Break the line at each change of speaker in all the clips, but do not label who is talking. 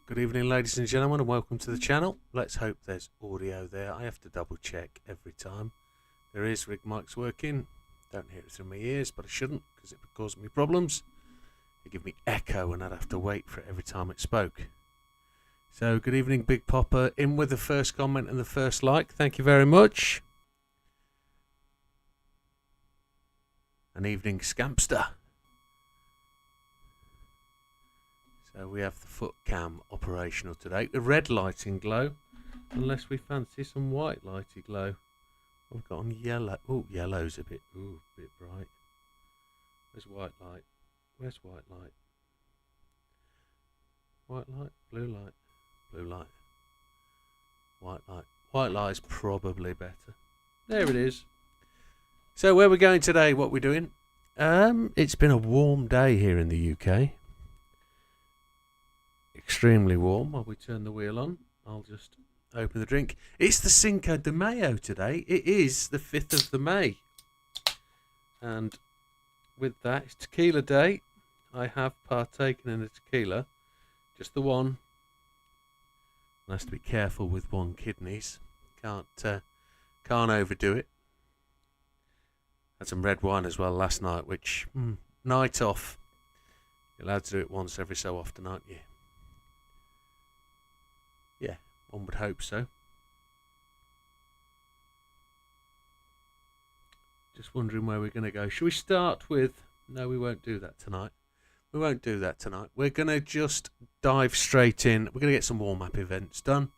Good evening, ladies and gentlemen, and welcome to the channel. Let's hope there's audio there. I have to double check every time. There is. Rig mic's working. Don't hear it through my ears, but I shouldn't because it would cause me problems. It give me echo and I'd have to wait for it every time it spoke. So good evening, Big Popper, in with the first comment and the first like. Thank you very much. An evening, Scampster. So we have the foot cam operational today. The red lighting glow, unless we fancy some white lighty glow. We've got on yellow. Oh, yellow's a bit bright. Where's white light? Where's white light? White light, blue light, blue light, white light. White light's probably better. There it is. So where we're going today, what we're doing? It's been a warm day here in the UK. Extremely warm. While we turn the wheel on, I'll just open the drink. It's the Cinco de Mayo today. It is the 5th of the May. And with that, it's tequila day. I have partaken in a tequila. Just the one. One has to be careful with one kidneys. Can't overdo it. Had some red wine as well last night, which, night off. You're allowed to do it once every so often, aren't you? Yeah, one would hope so. Just wondering where we're going to go. Shall we start with... No, we won't do that tonight. We won't do that tonight. We're going to just dive straight in. We're going to get some warm-up events done.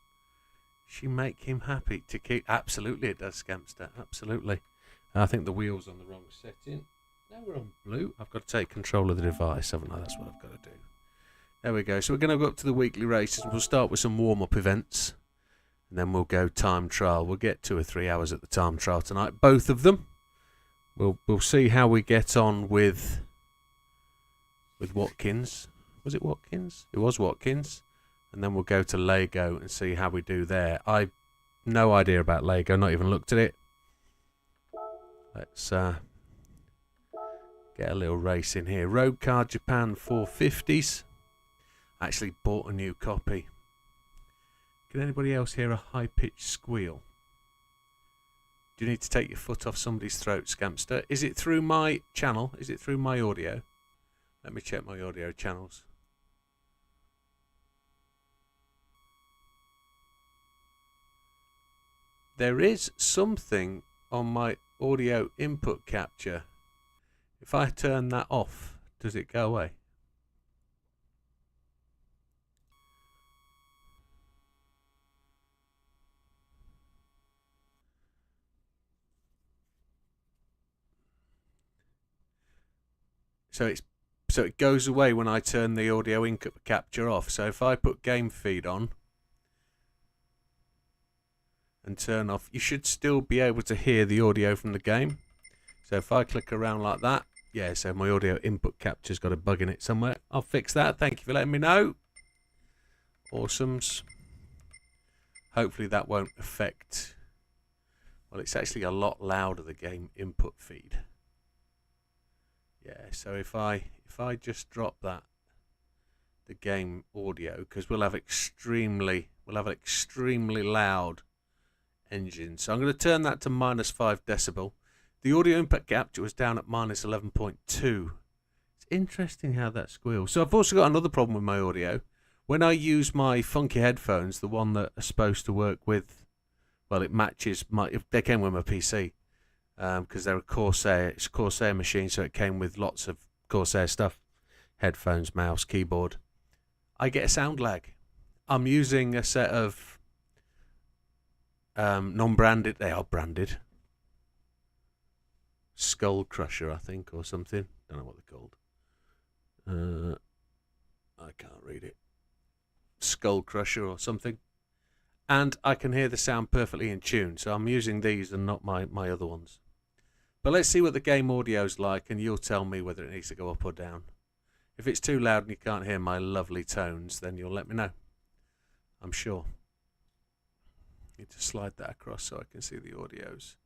She make him happy to keep... Absolutely it does, Scampster. Absolutely. I think the wheel's on the wrong setting. Now we're on blue. I've got to take control of the device, haven't I? That's what I've got to do. There we go. So we're going to go up to the weekly races. We'll start with some warm-up events. And then we'll go time trial. We'll get 2 or 3 hours at the time trial tonight. Both of them. We'll see how we get on with Watkins. Was it Watkins? It was Watkins. And then we'll go to Lego and see how we do there. I've no idea about Lego. Not even looked at it. Let's get a little race in here. Road Car Japan 450s. Actually bought a new copy. Can anybody else hear a high-pitched squeal? Do you need to take your foot off somebody's throat, Scampster? Is it through my channel? Is it through my audio? Let me check my audio channels. There is something on my audio input capture. If I turn that off, does it go away? so it goes away when I turn the audio input capture off. So if I put game feed on and turn off, you should still be able to hear the audio from the game. So if I click around like that, yeah, so my audio input capture's got a bug in it somewhere. I'll fix that. Thank you for letting me know. Awesomes. Hopefully that won't affect. Well, it's actually a lot louder, the game input feed. Yeah, so if I just drop that, the game audio, because we'll have an extremely loud engine. So I'm going to turn that to -5 decibel. The audio input capture was down at -11.2. It's interesting how that squeals. So I've also got another problem with my audio. When I use my funky headphones, the one that are supposed to work with, well, it matches they came with my PC, because they're it's a Corsair machine, so it came with lots of Corsair stuff, headphones, mouse, keyboard. I get a sound lag. I'm using a set of non-branded, they are branded, Skull Crusher, I think, or something. Don't know what they're called. I can't read it. Skull Crusher or something. And I can hear the sound perfectly in tune. So I'm using these and not my other ones. But let's see what the game audio's like, and you'll tell me whether it needs to go up or down. If it's too loud and you can't hear my lovely tones, then you'll let me know. I'm sure. Need to slide that across so I can see the audios.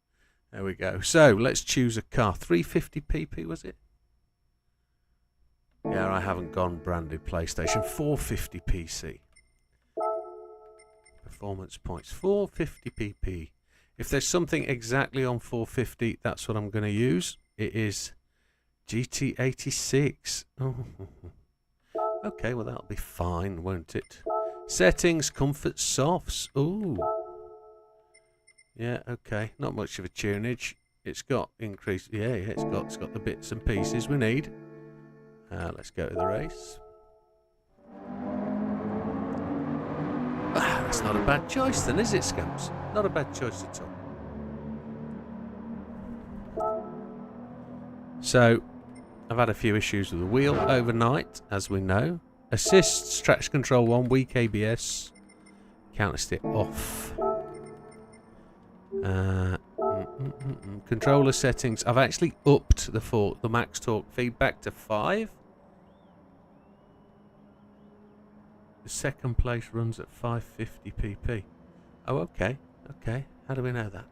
There we go. So let's choose a car. 350 pp was it? Yeah, I haven't gone branded PlayStation. 450 PC. Performance points. 450 pp. If there's something exactly on 450, that's what I'm going to use. It is GT86. Oh. Okay, well that'll be fine, won't it? Settings, comfort, softs. Ooh. Yeah, okay. Not much of a tunage. It's got increased. Yeah, it's got the bits and pieces we need. Let's go to the race. That's not a bad choice then, is it, Scamps? Not a bad choice at all. So, I've had a few issues with the wheel overnight, as we know. Assists, traction control 1, weak ABS. Counter stick off. Controller settings. I've actually upped the max torque feedback to 5. The second place runs at 550 pp. Oh, okay. Okay. How do we know that?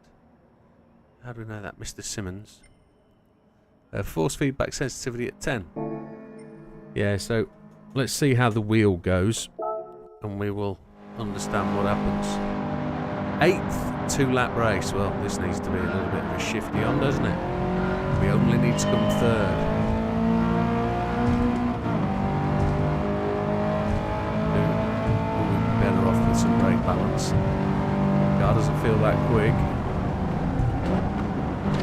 How do we know that, Mr. Simmons? Force feedback sensitivity at 10. Yeah, so let's see how the wheel goes, and we will understand what happens. 8th 2-lap race. Well, this needs to be a little bit of a shifty on, doesn't it? We only need to come 3rd. We'll be better off with some brake balance. Car doesn't feel that quick.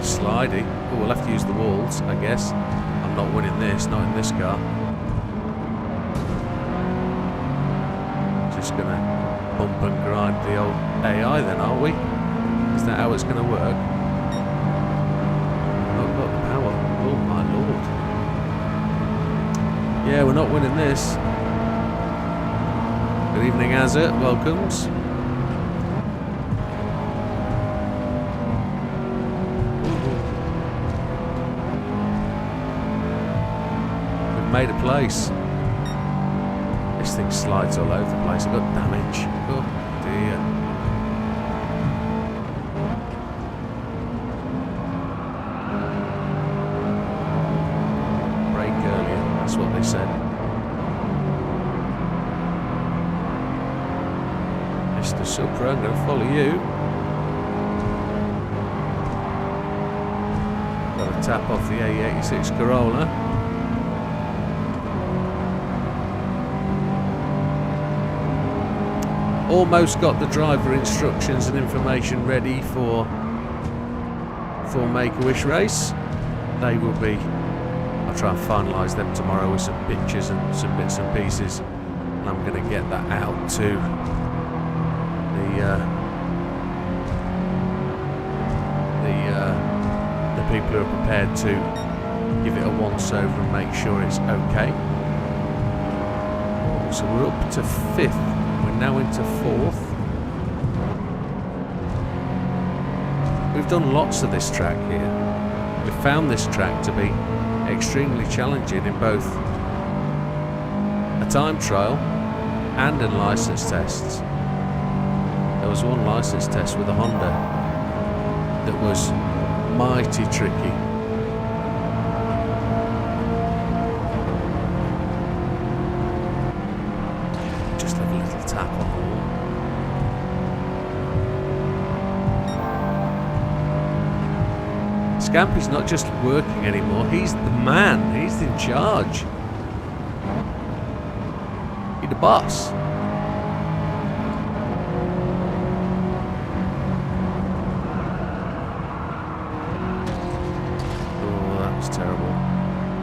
Slidey. Oh, we'll have to use the walls, I guess. I'm not winning this, not in this car. Just gonna bump and grind the old AI then, are we? Is that how it's going to work? Oh, got the power. Oh my lord. Yeah, we're not winning this. Good evening, Azza. Welcomes. We've made a place. This thing slides all over the place. I've got damage. Oh dear. Brake earlier, that's what they said. Mr. Supra, I'm going to follow you. Got to tap off the A86 Corolla. Almost got the driver instructions and information ready for Make-A-Wish race. They will be, I'll try and finalise them tomorrow with some pictures and some bits and pieces, and I'm going to get that out to the people who are prepared to give it a once over and make sure it's okay. So we're up to 5th, we're now into 4th. We've done lots of this track here. We've found this track to be extremely challenging in both a time trial and in license tests. There was one license test with a Honda that was mighty tricky. Just have a little tap on the wall. Scampy's not just working anymore, he's the man, he's in charge. He's the boss. Oh, that was terrible.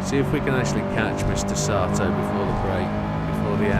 See if we can actually catch Mr. Sato before the break.